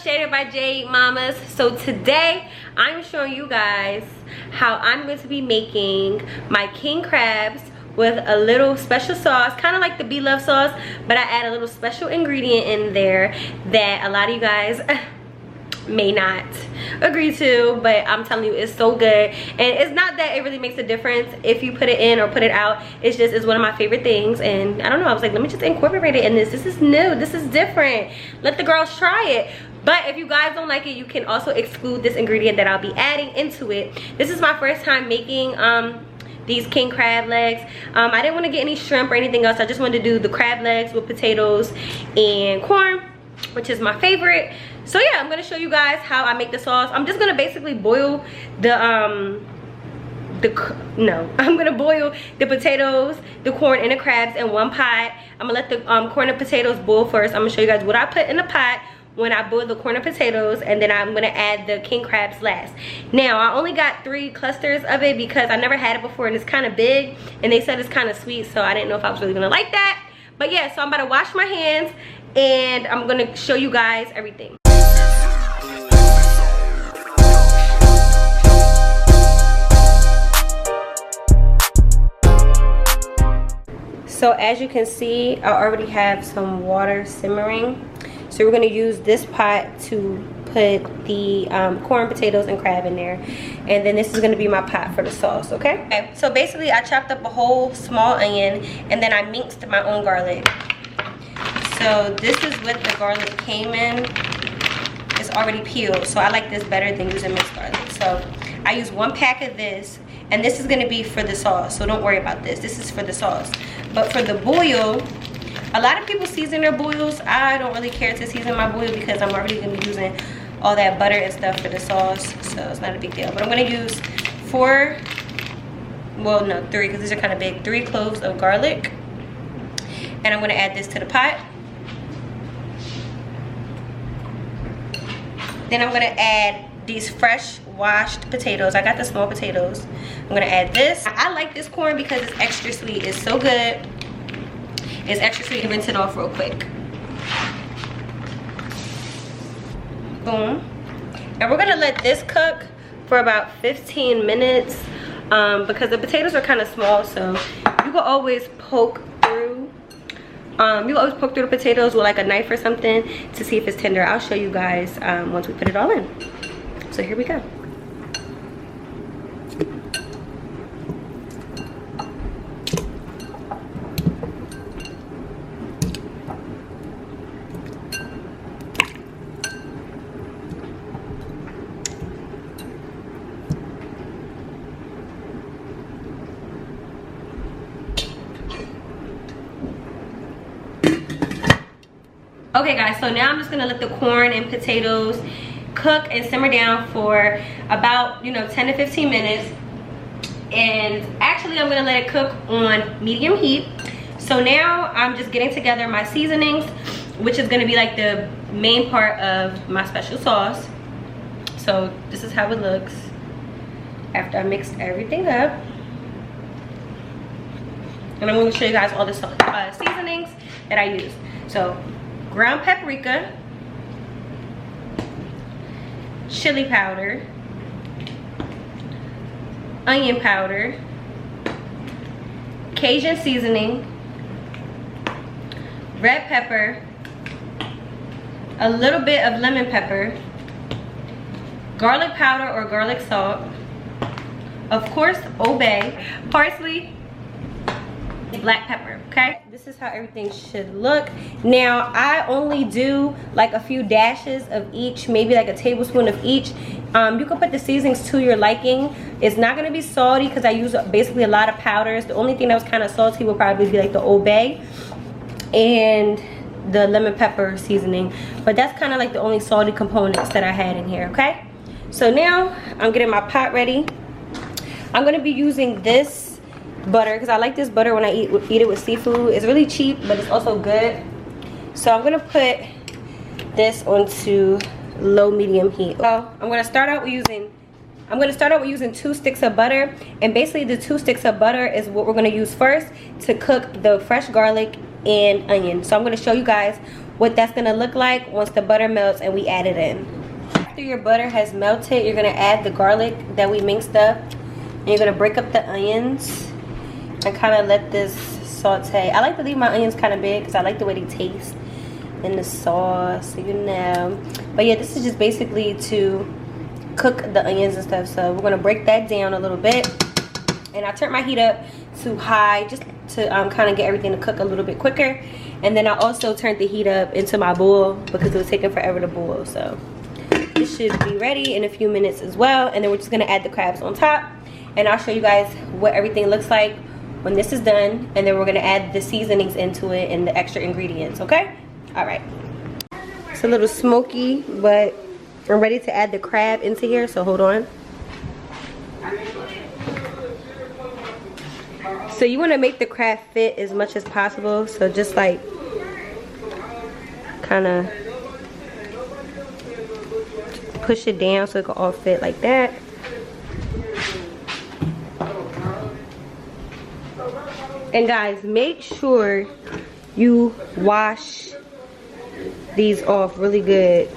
Jade by Jade Mamas. So today I'm showing you guys how I'm going to be making my king crabs with a little special sauce, kind of like the Be Love sauce, but I add a little special ingredient in there that a lot of you guys may not agree to, but I'm telling you it's so good. And it's not that it really makes a difference if you put it in or put it out. It's just, it's one of my favorite things, and I don't know, I was like, let me just incorporate it in this. This is new, this is different, let the girls try it. But if you guys don't like it, you can also exclude this ingredient that I'll be adding into it. This is my first time making these king crab legs. I didn't want to get any shrimp or anything else. I just wanted to do the crab legs with potatoes and corn, which is my favorite. So yeah, I'm gonna show you guys how I make the sauce. I'm just gonna basically boil I'm gonna boil the potatoes, the corn, and the crabs in one pot. I'm gonna let the corn and potatoes boil first. I'm gonna show you guys what I put in the pot when I boil the corn and potatoes, and then I'm gonna add the king crabs last. Now, I only got 3 clusters of it because I never had it before, and it's kind of big, and they said it's kind of sweet, so I didn't know if I was really gonna like that. But yeah, so I'm about to wash my hands, and I'm gonna show you guys everything. So as you can see, I already have some water simmering. So we're gonna use this pot to put the corn, potatoes, and crab in there. And then this is gonna be my pot for the sauce, okay? So basically I chopped up a whole small onion, and then I minced my own garlic. So this is what the garlic came in. It's already peeled, so I like this better than using minced garlic. So I use 1 pack of this, and this is gonna be for the sauce, so don't worry about this. This is for the sauce. But for the boil, a lot of people season their boils. I don't really care to season my boil because I'm already gonna be using all that butter and stuff for the sauce, so it's not a big deal. But I'm gonna use 3, because these are kind of big, 3 cloves of garlic. And I'm gonna add this to the pot. Then I'm gonna add these fresh washed potatoes. I got the small potatoes. I'm gonna add this. I like this corn because it's extra sweet. It's so good. It's extra sweet. Rinse it off real quick. Boom. And we're gonna let this cook for about 15 minutes because the potatoes are kind of small, so you can always poke through. You can always poke through the potatoes with like a knife or something to see if it's tender. I'll show you guys once we put it all in. So here we go. Okay guys, so now I'm just gonna let the corn and potatoes cook and simmer down for about 10 to 15 minutes. And actually I'm gonna let it cook on medium heat. So now I'm just getting together my seasonings, which is gonna be like the main part of my special sauce. So this is how it looks after I mixed everything up. And I'm gonna show you guys all the seasonings that I use. So ground paprika, chili powder, onion powder, Cajun seasoning, red pepper, a little bit of lemon pepper, garlic powder or garlic salt, of course Old Bay, parsley, black pepper. Okay, this is how everything should look. Now I only do like a few dashes of each, maybe like a tablespoon of each. You can put the seasonings to your liking. It's not going to be salty because I use basically a lot of powders. The only thing that was kind of salty would probably be like the Old Bay and the lemon pepper seasoning, but that's kind of like the only salty components that I had in here. Okay, so now I'm getting my pot ready. I'm going to be using this butter because I like this butter when I eat it with seafood. It's really cheap, but it's also good. So I'm gonna put this onto low medium heat. So I'm gonna start out with using 2 sticks of butter, and basically the 2 sticks of butter is what we're gonna use first to cook the fresh garlic and onion. So I'm gonna show you guys what that's gonna look like once the butter melts and we add it in. After your butter has melted, you're gonna add the garlic that we mixed up. And you're gonna break up the onions and kind of let this saute. I like to leave my onions kind of big because I like the way they taste in the sauce, you know. But yeah, this is just basically to cook the onions and stuff. So we're gonna break that down a little bit. And I turned my heat up to high just to kind of get everything to cook a little bit quicker. And then I also turned the heat up into my bowl because it was taking forever to boil. So this should be ready in a few minutes as well. And then we're just gonna add the crabs on top. And I'll show you guys what everything looks like when this is done. And then we're gonna add the seasonings into it and the extra ingredients, okay? All right. It's a little smoky, but I'm ready to add the crab into here, so hold on. So you want to make the crab fit as much as possible. So just like kind of push it down so it can all fit like that. And guys, make sure you wash these off really good.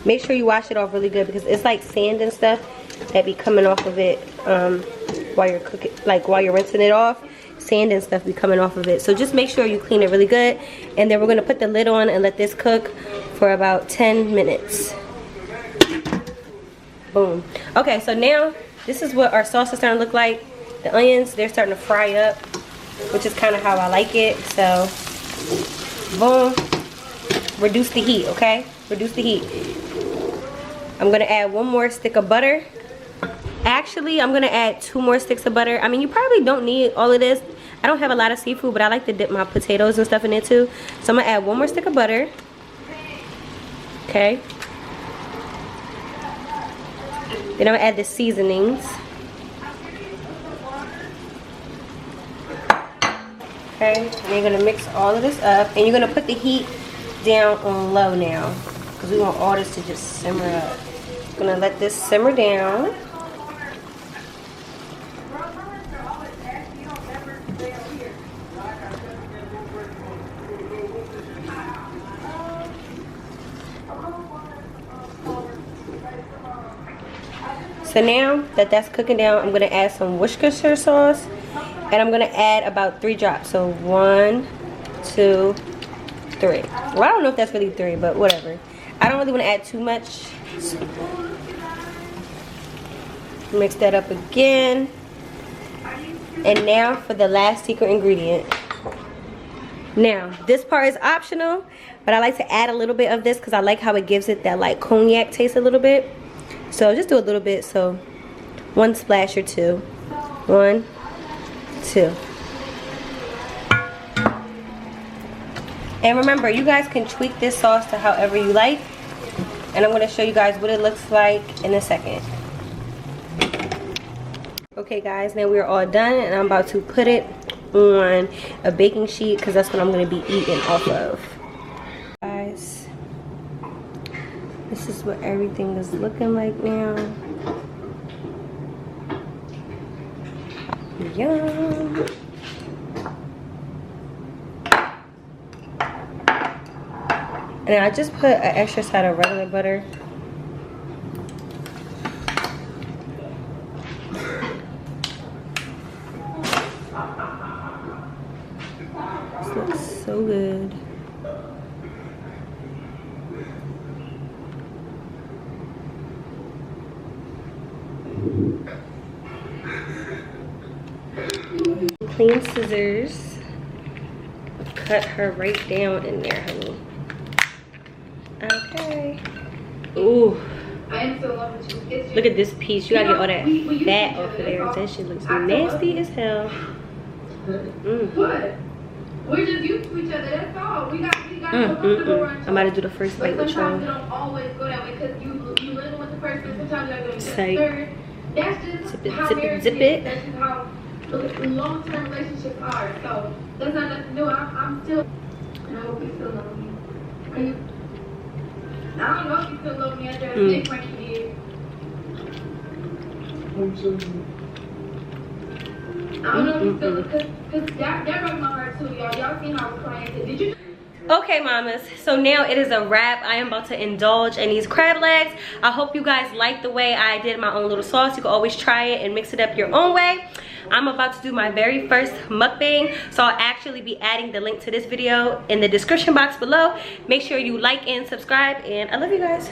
Make sure you wash it off really good because it's like sand and stuff that be coming off of it while you're cooking, like while you're rinsing it off. Sand and stuff be coming off of it. So just make sure you clean it really good. And then we're gonna put the lid on and let this cook for about 10 minutes. Boom. Okay, so now this is what our sauce is starting to look like. The onions, they're starting to fry up, which is kind of how I like it. So boom. Reduce the heat, okay? Reduce the heat. I'm gonna add one more stick of butter. Actually, I'm gonna add 2 more sticks of butter. I mean, you probably don't need all of this. I don't have a lot of seafood, but I like to dip my potatoes and stuff in it too. So I'm gonna add 1 more stick of butter. Okay. Then I'm gonna add the seasonings. Okay, and you're gonna mix all of this up, and you're gonna put the heat down on low now, because we want all this to just simmer up. Gonna let this simmer down. So now that that's cooking down, I'm gonna add some Worcestershire sauce, and I'm gonna add about 3 drops. So 1, 2, 3. Well, I don't know if that's really 3, but whatever. I don't really want to add too much. So mix that up again. And now for the last secret ingredient. Now, this part is optional, but I like to add a little bit of this because I like how it gives it that like cognac taste a little bit. So just do a little bit. So 1 splash or 2. 1, 2. And remember, you guys can tweak this sauce to however you like. And I'm going to show you guys what it looks like in a second. Okay guys, now we're all done and I'm about to put it on a baking sheet because that's what I'm going to be eating off of. Guys, this is what everything is looking like now. Yum. And I just put an extra side of regular butter. This looks so good. Clean scissors. Cut her right down in there, honey. Okay. Ooh. Look at this piece. You gotta get all that fat off of there. That shit looks nasty as hell. What? We're just used to each other. That's all. We got I'm about to do the first bite with y'all. Sometimes it don't always go that way because you live with the person. Sometimes you gotta go to the third. That's just zip it, how zip it, marriage zip is. it. That's just how long-term relationships are. So that's not nothing new. I'm still. I hope you still love me. Are you? I don't know if you still love me after a big friend you did. I don't know if you still, because that broke my heart too, y'all. Y'all seen how I was crying. Did you? Okay, mamas, so now it is a wrap. I am about to indulge in these crab legs. I hope you guys like the way I did my own little sauce. You can always try it and mix it up your own way. I'm about to do my very first mukbang, so I'll actually be adding the link to this video in the description box below. Make sure you like and subscribe, and I love you guys.